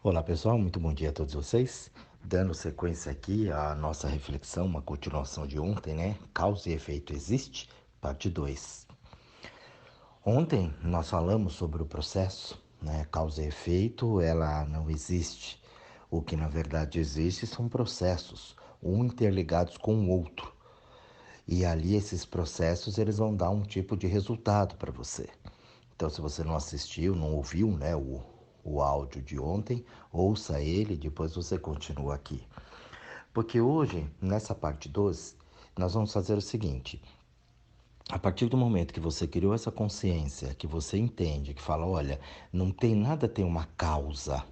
Olá pessoal, muito bom dia a todos vocês. Dando sequência aqui à nossa reflexão, uma continuação de ontem, né? Causa e efeito existe? Parte 2. Ontem nós falamos sobre o processo, né? Causa e efeito, ela não existe. O que na verdade existe são processos, um interligados com o outro. E ali esses processos eles vão dar um tipo de resultado para você. Então, se você não assistiu, não ouviu, né, o áudio de ontem, ouça ele, depois você continua aqui. Porque hoje, nessa parte 2, nós vamos fazer o seguinte: a partir do momento que você criou essa consciência, que você entende, que fala, olha, não tem nada, tem uma causa,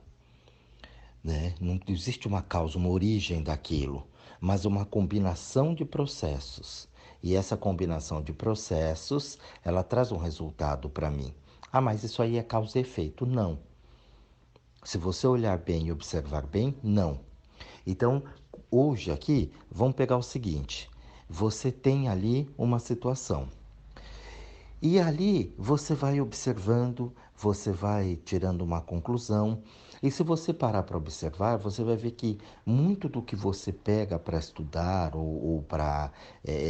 né? Não existe uma causa, uma origem daquilo, mas uma combinação de processos. E essa combinação de processos, ela traz um resultado para mim. Ah, mas isso aí é causa e efeito? Não. Se você olhar bem e observar bem, não. Então, hoje aqui, vamos pegar o seguinte: você tem ali uma situação. E ali você vai observando, você vai tirando uma conclusão. E se você parar para observar, você vai ver que muito do que você pega para estudar ou para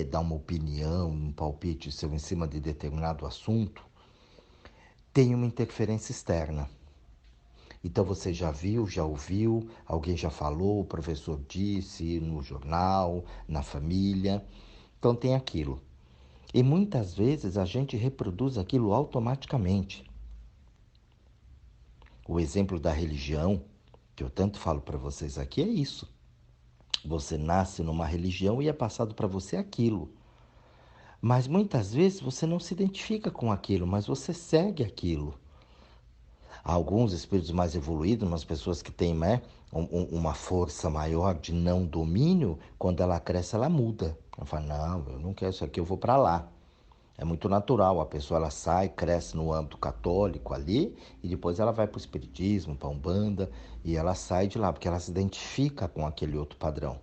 dar uma opinião, um palpite seu em cima de determinado assunto, tem uma interferência externa. Então você já viu, já ouviu, alguém já falou, o professor disse no jornal, na família. Então tem aquilo. E muitas vezes a gente reproduz aquilo automaticamente. O exemplo da religião, que eu tanto falo para vocês aqui, é isso. Você nasce numa religião e é passado para você aquilo. Mas muitas vezes você não se identifica com aquilo, mas você segue aquilo. Há alguns espíritos mais evoluídos, umas pessoas que têm uma força maior de não domínio, quando ela cresce, ela muda. Ela fala, não, eu não quero isso aqui, eu vou para lá. É muito natural, a pessoa ela sai, cresce no âmbito católico ali, e depois ela vai para o espiritismo, para a Umbanda, e ela sai de lá, porque ela se identifica com aquele outro padrão.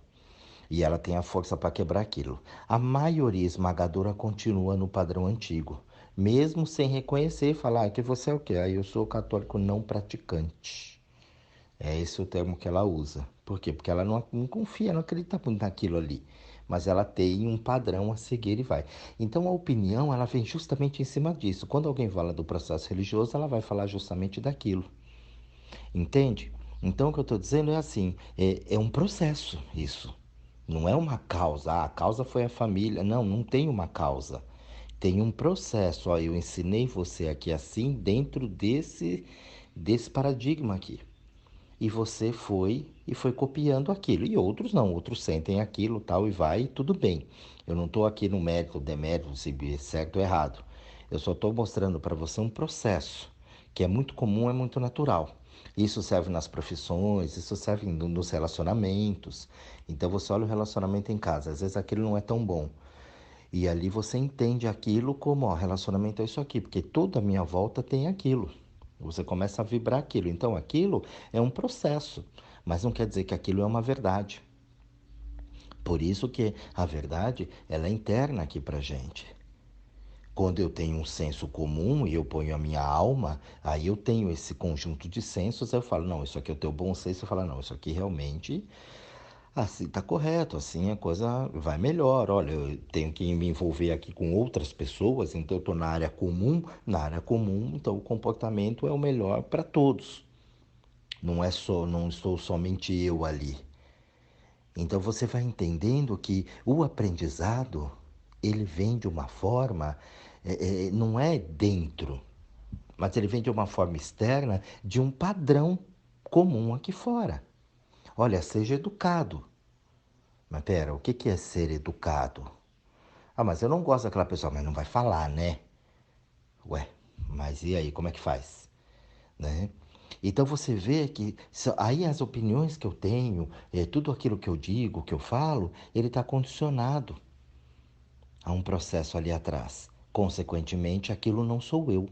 E ela tem a força para quebrar aquilo. A maioria esmagadora continua no padrão antigo, mesmo sem reconhecer e falar que você é o quê? Aí eu sou católico não praticante. É esse o termo que ela usa. Por quê? Porque ela não confia, não acredita muito naquilo ali. Mas ela tem um padrão a seguir e vai. Então a opinião, ela vem justamente em cima disso. Quando alguém fala do processo religioso, ela vai falar justamente daquilo. Entende? Então o que eu estou dizendo é assim, é um processo isso. Não é uma causa. Ah, a causa foi a família. Não, não tem uma causa. Tem um processo. Ó, eu ensinei você aqui assim dentro desse paradigma aqui. E você foi copiando aquilo. E outros não, outros sentem aquilo, tal, e vai, e tudo bem. Eu não estou aqui no mérito, demérito, se é certo ou errado. Eu só estou mostrando para você um processo que é muito comum, é muito natural. Isso serve nas profissões, isso serve nos relacionamentos. Então você olha o relacionamento em casa, às vezes aquilo não é tão bom. E ali você entende aquilo como, ó, relacionamento é isso aqui, porque toda a minha volta tem aquilo. Você começa a vibrar aquilo. Então aquilo é um processo, mas não quer dizer que aquilo é uma verdade. Por isso que a verdade, ela é interna aqui pra gente. Quando eu tenho um senso comum e eu ponho a minha alma, aí eu tenho esse conjunto de sensos, eu falo, não, isso aqui é o teu bom senso, eu falo, não, isso aqui realmente assim está correto, assim a coisa vai melhor. Olha, eu tenho que me envolver aqui com outras pessoas, então eu estou na área comum, então o comportamento é o melhor para todos. Não estou somente eu ali. Então você vai entendendo que o aprendizado, ele vem de uma forma, não é dentro, mas ele vem de uma forma externa de um padrão comum aqui fora. Olha, seja educado. Mas pera, o que é ser educado? Ah, mas eu não gosto daquela pessoa, mas não vai falar, né? Ué, mas e aí, como é que faz? Né? Então você vê que aí as opiniões que eu tenho, tudo aquilo que eu digo, que eu falo, ele está condicionado a um processo ali atrás. Consequentemente, aquilo não sou eu.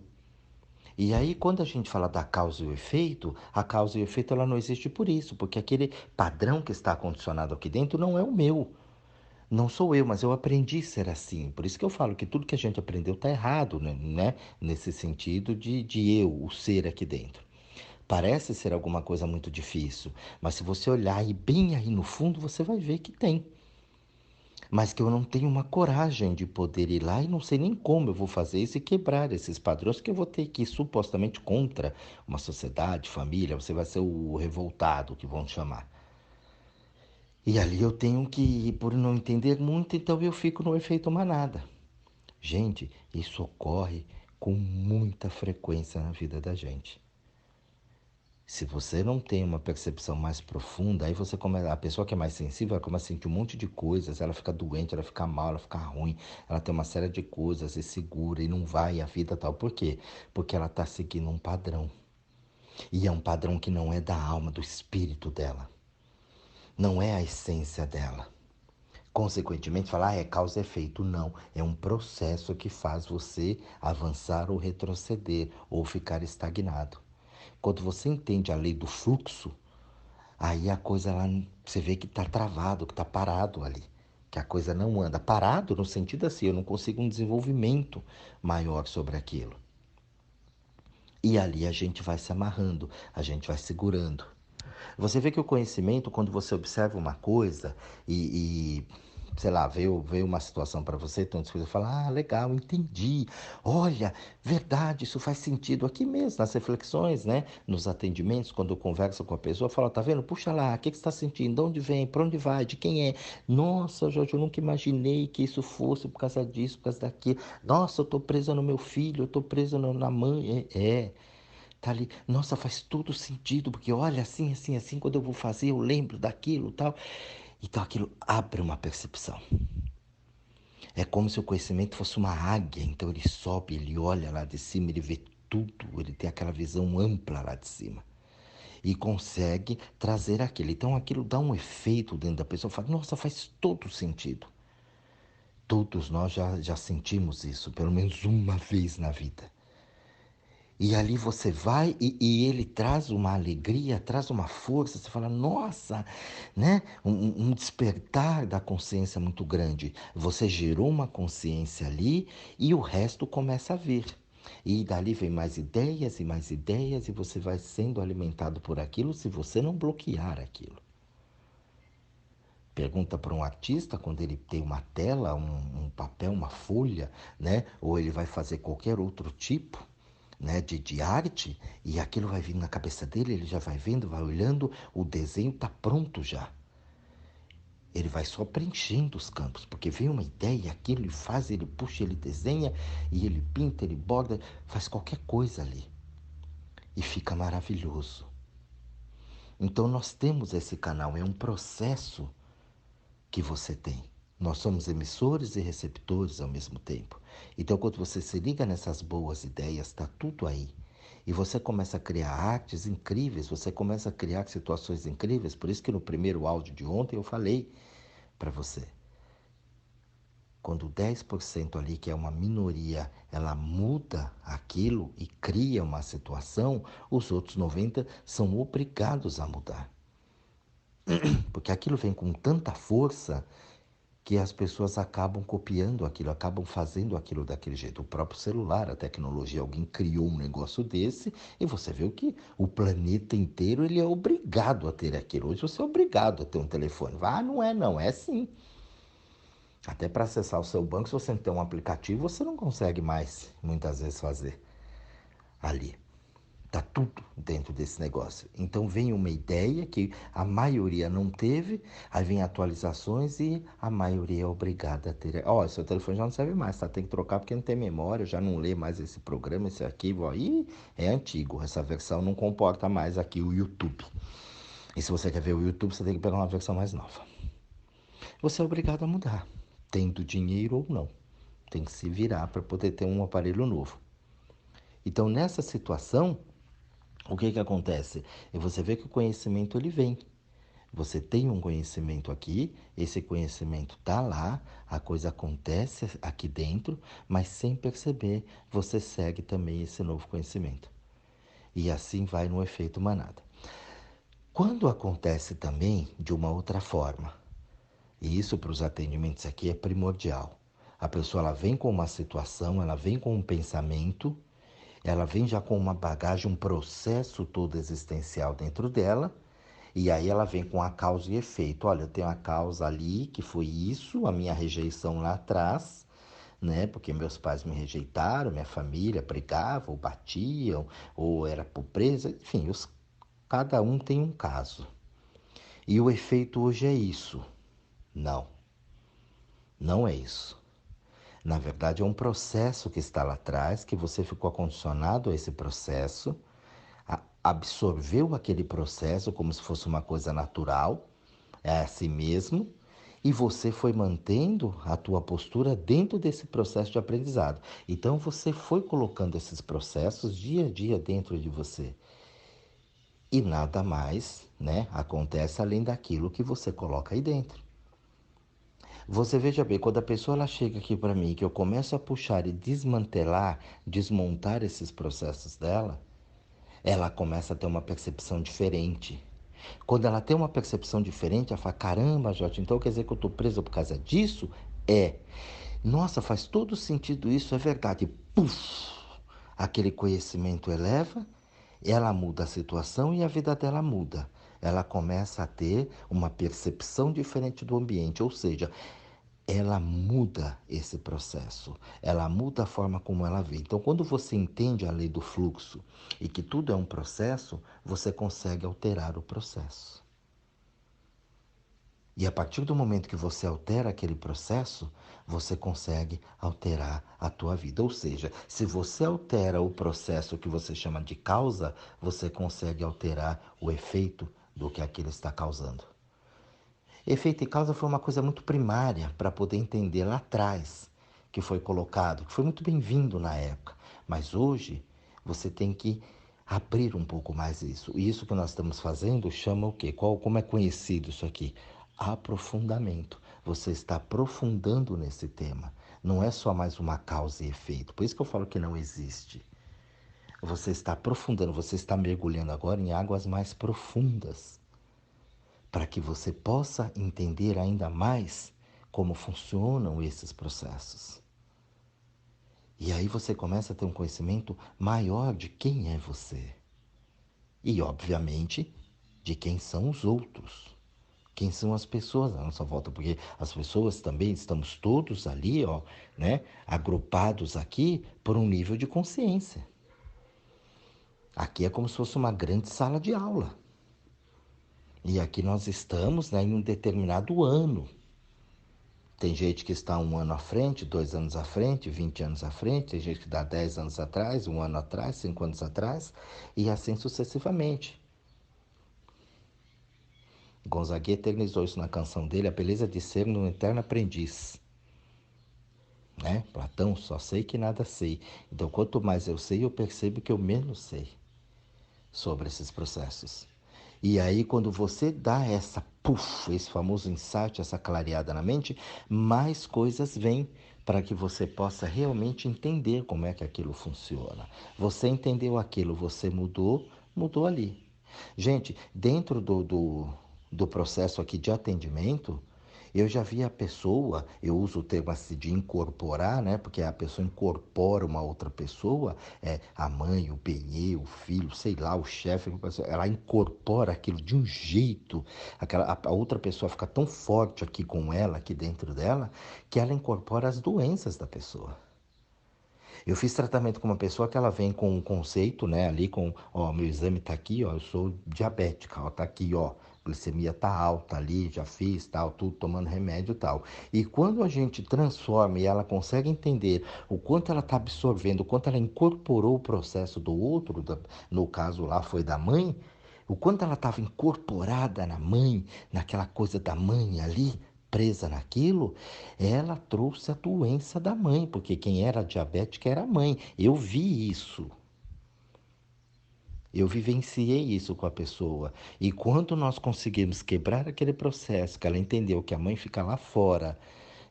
E aí, quando a gente fala da causa e o efeito, a causa e o efeito ela não existe por isso, porque aquele padrão que está condicionado aqui dentro não é o meu. Não sou eu, mas eu aprendi a ser assim. Por isso que eu falo que tudo que a gente aprendeu está errado, né? Nesse sentido de eu, o ser aqui dentro. Parece ser alguma coisa muito difícil, mas se você olhar e bem aí no fundo, você vai ver que tem. Mas que eu não tenho uma coragem de poder ir lá e não sei nem como eu vou fazer isso e quebrar esses padrões, que eu vou ter que ir supostamente contra uma sociedade, família, você vai ser o revoltado, que vão chamar. E ali eu tenho que, por não entender muito, então eu fico no efeito manada. Gente, isso ocorre com muita frequência na vida da gente. Se você não tem uma percepção mais profunda, aí você começa, a pessoa que é mais sensível, ela começa a sentir um monte de coisas, ela fica doente, ela fica mal, ela fica ruim, ela tem uma série de coisas, e segura e não vai, a vida tal. Por quê? Porque ela está seguindo um padrão. E é um padrão que não é da alma, do espírito dela. Não é a essência dela. Consequentemente, falar é causa e efeito. Não, é um processo que faz você avançar ou retroceder ou ficar estagnado. Quando você entende a lei do fluxo, aí a coisa lá, você vê que está travado, que está parado ali. Que a coisa não anda. Parado no sentido assim, eu não consigo um desenvolvimento maior sobre aquilo. E ali a gente vai se amarrando, a gente vai segurando. Você vê que o conhecimento, quando você observa uma coisa sei lá, veio uma situação para você, então você fala, ah, legal, entendi. Olha, verdade, isso faz sentido aqui mesmo, nas reflexões, né? Nos atendimentos, quando eu converso com a pessoa, eu falo, tá vendo? Puxa lá, o que você está sentindo? De onde vem? Para onde vai? De quem é? Nossa, Jorge, eu nunca imaginei que isso fosse por causa disso, por causa daquilo. Nossa, eu tô presa no meu filho, eu tô presa na mãe. Tá ali, nossa, faz todo sentido, porque olha, assim, assim, assim, quando eu vou fazer, eu lembro daquilo, tal. Então aquilo abre uma percepção. É como se o conhecimento fosse uma águia, então ele sobe, ele olha lá de cima, ele vê tudo, ele tem aquela visão ampla lá de cima. E consegue trazer aquilo. Então aquilo dá um efeito dentro da pessoa, fala, nossa, faz todo sentido. Todos nós já sentimos isso, pelo menos uma vez na vida. E ali você vai e ele traz uma alegria, traz uma força. Você fala, nossa, né? Um despertar da consciência muito grande. Você gerou uma consciência ali e o resto começa a vir. E dali vem mais ideias, e você vai sendo alimentado por aquilo se você não bloquear aquilo. Pergunta para um artista quando ele tem uma tela, um papel, uma folha, né? Ou ele vai fazer qualquer outro tipo, né, de arte, e aquilo vai vindo na cabeça dele, ele já vai vendo, vai olhando, o desenho está pronto já. Ele vai só preenchendo os campos, porque vem uma ideia, aquilo ele faz, ele puxa, ele desenha, e ele pinta, ele borda, faz qualquer coisa ali. E fica maravilhoso. Então nós temos esse canal, é um processo que você tem. Nós somos emissores e receptores ao mesmo tempo. Então, quando você se liga nessas boas ideias, está tudo aí. E você começa a criar artes incríveis, você começa a criar situações incríveis. Por isso que no primeiro áudio de ontem eu falei para você. Quando 10% ali, que é uma minoria, ela muda aquilo e cria uma situação, os outros 90% são obrigados a mudar. Porque aquilo vem com tanta força que as pessoas acabam copiando aquilo, acabam fazendo aquilo daquele jeito. O próprio celular, a tecnologia, alguém criou um negócio desse e você viu que o planeta inteiro ele é obrigado a ter aquilo. Hoje você é obrigado a ter um telefone. Ah, não é não, é sim. Até para acessar o seu banco, se você não tem um aplicativo, você não consegue mais, muitas vezes, fazer ali. Tá tudo dentro desse negócio. Então vem uma ideia que a maioria não teve, aí vem atualizações e a maioria é obrigada a ter. Ó, seu telefone já não serve mais, tá? Tem que trocar porque não tem memória, já não lê mais esse programa, esse arquivo. Aí é antigo, essa versão não comporta mais aqui o YouTube. E se você quer ver o YouTube, você tem que pegar uma versão mais nova. Você é obrigado a mudar, tendo dinheiro ou não. Tem que se virar para poder ter um aparelho novo. Então, nessa situação, o que que acontece? E você vê que o conhecimento ele vem. Você tem um conhecimento aqui, esse conhecimento está lá, a coisa acontece aqui dentro, mas sem perceber, você segue também esse novo conhecimento. E assim vai no efeito manada. Quando acontece também de uma outra forma, e isso para os atendimentos aqui é primordial. A pessoa ela vem com uma situação, ela vem com um pensamento, Ela vem já com uma bagagem, um processo todo existencial dentro dela, e aí ela vem com a causa e efeito. Olha, eu tenho a causa ali, que foi isso, a minha rejeição lá atrás, né? Porque meus pais me rejeitaram, minha família brigava, ou batiam, ou era pobreza, enfim, cada um tem um caso. E o efeito hoje é isso. Não, não é isso. Na verdade, é um processo que está lá atrás, que você ficou acondicionado a esse processo, absorveu aquele processo como se fosse uma coisa natural, é assim mesmo, e você foi mantendo a tua postura dentro desse processo de aprendizado. Então você foi colocando esses processos dia a dia dentro de você. E nada mais, né, acontece além daquilo que você coloca aí dentro. Você veja bem, quando a pessoa ela chega aqui para mim, que eu começo a puxar e desmantelar, desmontar esses processos dela, ela começa a ter uma percepção diferente. Quando ela tem uma percepção diferente, ela fala, caramba, Jorge, então quer dizer que eu estou preso por causa disso? É. Nossa, faz todo sentido isso, é verdade. Puf! Aquele conhecimento eleva, ela muda a situação e a vida dela muda. Ela começa a ter uma percepção diferente do ambiente, ou seja, ela muda esse processo, ela muda a forma como ela vê. Então, quando você entende a lei do fluxo e que tudo é um processo, você consegue alterar o processo. E a partir do momento que você altera aquele processo, você consegue alterar a tua vida. Ou seja, se você altera o processo que você chama de causa, você consegue alterar o efeito do que aquilo está causando. Efeito e causa foi uma coisa muito primária para poder entender lá atrás que foi colocado, que foi muito bem-vindo na época. Mas hoje você tem que abrir um pouco mais isso. E isso que nós estamos fazendo chama o quê? Como é conhecido isso aqui? Aprofundamento. Você está aprofundando nesse tema. Não é só mais uma causa e efeito. Por isso que eu falo que não existe. Você está aprofundando, você está mergulhando agora em águas mais profundas, para que você possa entender ainda mais como funcionam esses processos. E aí você começa a ter um conhecimento maior de quem é você. E, obviamente, de quem são os outros. Quem são as pessoas à nossa volta, porque as pessoas também, estamos todos ali, ó, né, agrupados aqui por um nível de consciência. Aqui é como se fosse uma grande sala de aula. E aqui nós estamos, né, em um determinado ano. Tem gente que está 1 ano à frente, 2 anos à frente, 20 anos à frente, tem gente que dá 10 anos atrás, 1 ano atrás, 5 anos atrás, e assim sucessivamente. Gonzague eternizou isso na canção dele, A Beleza de Ser um Eterno Aprendiz. Né? Platão, só sei que nada sei. Então, quanto mais eu sei, eu percebo que eu menos sei sobre esses processos. E aí, quando você dá esse famoso insight, essa clareada na mente, mais coisas vêm para que você possa realmente entender como é que aquilo funciona. Você entendeu aquilo, você mudou, mudou ali. Gente, dentro do processo aqui de atendimento, eu já vi a pessoa, eu uso o termo assim de incorporar, né? Porque a pessoa incorpora uma outra pessoa, a mãe, o benê, o filho, sei lá, o chefe, ela incorpora aquilo de um jeito, a outra pessoa fica tão forte aqui com ela, aqui dentro dela, que ela incorpora as doenças da pessoa. Eu fiz tratamento com uma pessoa que ela vem com um conceito, né, ali com, ó, meu exame tá aqui, ó, eu sou diabética, ó, tá aqui, ó, glicemia tá alta ali, já fiz, tal, tudo tomando remédio e tal. E quando a gente transforma e ela consegue entender o quanto ela tá absorvendo, o quanto ela incorporou o processo do outro, no caso lá foi da mãe, o quanto ela estava incorporada na mãe, naquela coisa da mãe ali, presa naquilo, ela trouxe a doença da mãe, porque quem era diabética era a mãe. Eu vi isso. Eu vivenciei isso com a pessoa. E quando nós conseguimos quebrar aquele processo, que ela entendeu que a mãe fica lá fora,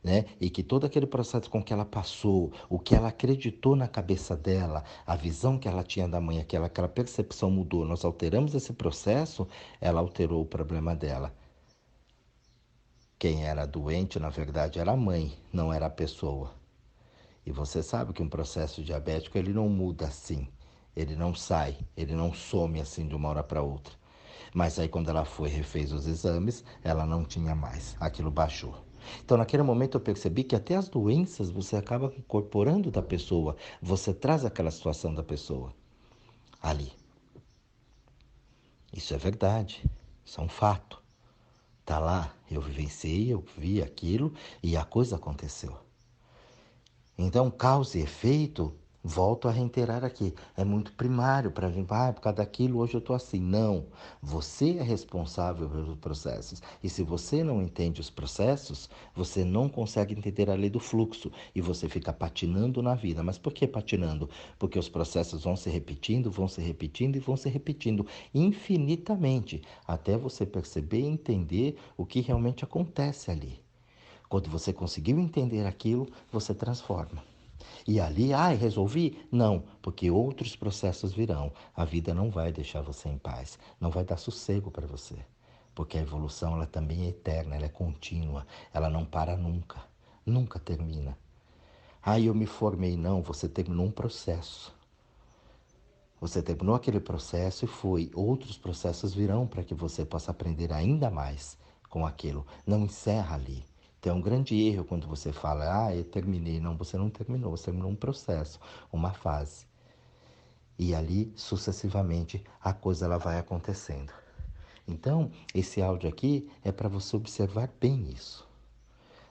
né? E que todo aquele processo com que ela passou, o que ela acreditou na cabeça dela, a visão que ela tinha da mãe, aquela percepção mudou. Nós alteramos esse processo, ela alterou o problema dela. Quem era doente, na verdade, era a mãe, não era a pessoa. E você sabe que um processo diabético ele não muda assim. ele não sai, ele não some assim de uma hora para outra. Mas aí quando ela foi, refez os exames, ela não tinha mais, aquilo baixou. Então, naquele momento eu percebi que até as doenças você acaba incorporando da pessoa, você traz aquela situação da pessoa ali. Isso é verdade, isso é um fato. Tá lá, eu vivenciei, eu vi aquilo e a coisa aconteceu. Então, causa e efeito, volto a reiterar aqui, é muito primário para a gente, por causa daquilo hoje eu estou assim. Não, você é responsável pelos processos. E se você não entende os processos, você não consegue entender a lei do fluxo e você fica patinando na vida. Mas por que patinando? Porque os processos vão se repetindo, vão se repetindo e vão se repetindo infinitamente, até você perceber e entender o que realmente acontece ali. Quando você conseguiu entender aquilo, você transforma. E ali, resolvi? Não, porque outros processos virão. A vida não vai deixar você em paz, não vai dar sossego para você. Porque a evolução ela também é eterna, ela é contínua, ela não para nunca, nunca termina. Eu me formei. Não, você terminou um processo. Você terminou aquele processo e foi. Outros processos virão para que você possa aprender ainda mais com aquilo. Não encerra ali. Então, é um grande erro quando você fala, eu terminei. Não, você não terminou. Você terminou um processo, uma fase. E ali, sucessivamente, a coisa ela vai acontecendo. Então, esse áudio aqui é para você observar bem isso.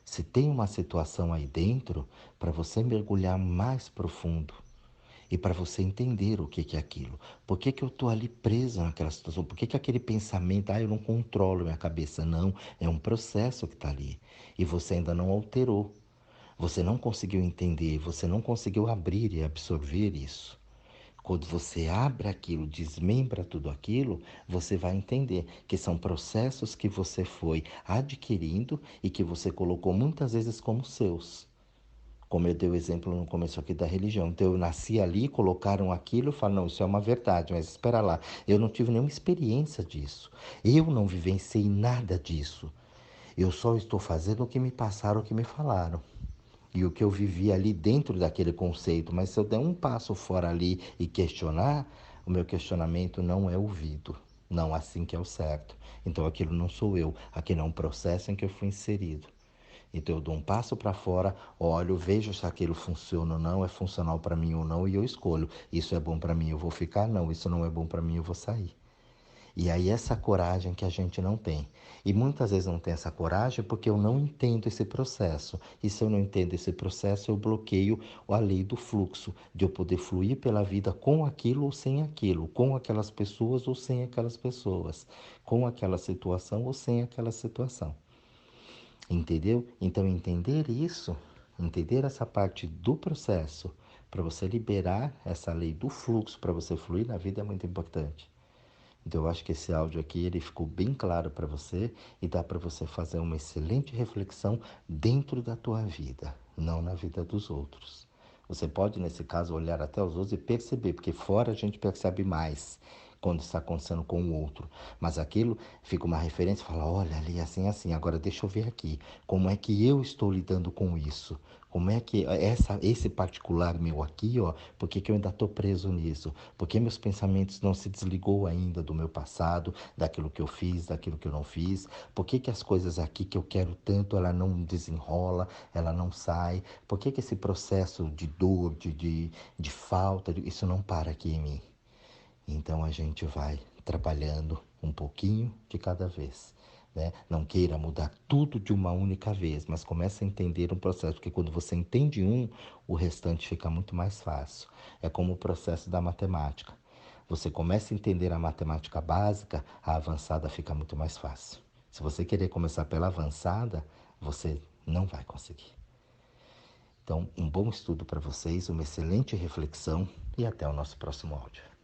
Se tem uma situação aí dentro, para você mergulhar mais profundo. E para você entender o que é aquilo. Por que eu estou ali preso naquela situação? Por que aquele pensamento, eu não controlo minha cabeça? Não, é um processo que está ali. E você ainda não alterou. Você não conseguiu entender, você não conseguiu abrir e absorver isso. Quando você abre aquilo, desmembra tudo aquilo, você vai entender que são processos que você foi adquirindo e que você colocou muitas vezes como seus. Como eu dei o exemplo no começo aqui da religião. Então eu nasci ali, colocaram aquilo, eu falo, não, isso é uma verdade, mas espera lá, eu não tive nenhuma experiência disso. Eu não vivenciei nada disso. Eu só estou fazendo o que me passaram, o que me falaram. E o que eu vivi ali dentro daquele conceito. Mas se eu der um passo fora ali e questionar, o meu questionamento não é ouvido. Não assim que é o certo. Então aquilo não sou eu, aquilo é um processo em que eu fui inserido. Então eu dou um passo para fora, olho, vejo se aquilo funciona ou não, é funcional para mim ou não, e eu escolho. Isso é bom para mim, eu vou ficar? Não, isso não é bom para mim, eu vou sair. E aí essa coragem que a gente não tem. E muitas vezes não tem essa coragem porque eu não entendo esse processo. E se eu não entendo esse processo, eu bloqueio a lei do fluxo, de eu poder fluir pela vida com aquilo ou sem aquilo, com aquelas pessoas ou sem aquelas pessoas, com aquela situação ou sem aquela situação. Entendeu? Então, entender isso, entender essa parte do processo, para você liberar essa lei do fluxo, para você fluir na vida é muito importante. Então, eu acho que esse áudio aqui, ele ficou bem claro para você e dá para você fazer uma excelente reflexão dentro da tua vida, não na vida dos outros. Você pode, nesse caso, olhar até os outros e perceber, porque fora a gente percebe mais quando está acontecendo com o outro. Mas aquilo fica uma referência e fala, olha ali, assim, assim. Agora deixa eu ver aqui, como é que eu estou lidando com isso? Como é que esse particular meu aqui, por que eu ainda estou preso nisso? Por que meus pensamentos não se desligou ainda do meu passado, daquilo que eu fiz, daquilo que eu não fiz? Por que as coisas aqui que eu quero tanto, ela não desenrola, ela não sai? Por que esse processo de dor, de falta, isso não para aqui em mim? Então a gente vai trabalhando um pouquinho de cada vez. Né? Não queira mudar tudo de uma única vez, mas comece a entender um processo, porque quando você entende um, o restante fica muito mais fácil. É como o processo da matemática. Você começa a entender a matemática básica, a avançada fica muito mais fácil. Se você querer começar pela avançada, você não vai conseguir. Então, um bom estudo para vocês, uma excelente reflexão e até o nosso próximo áudio.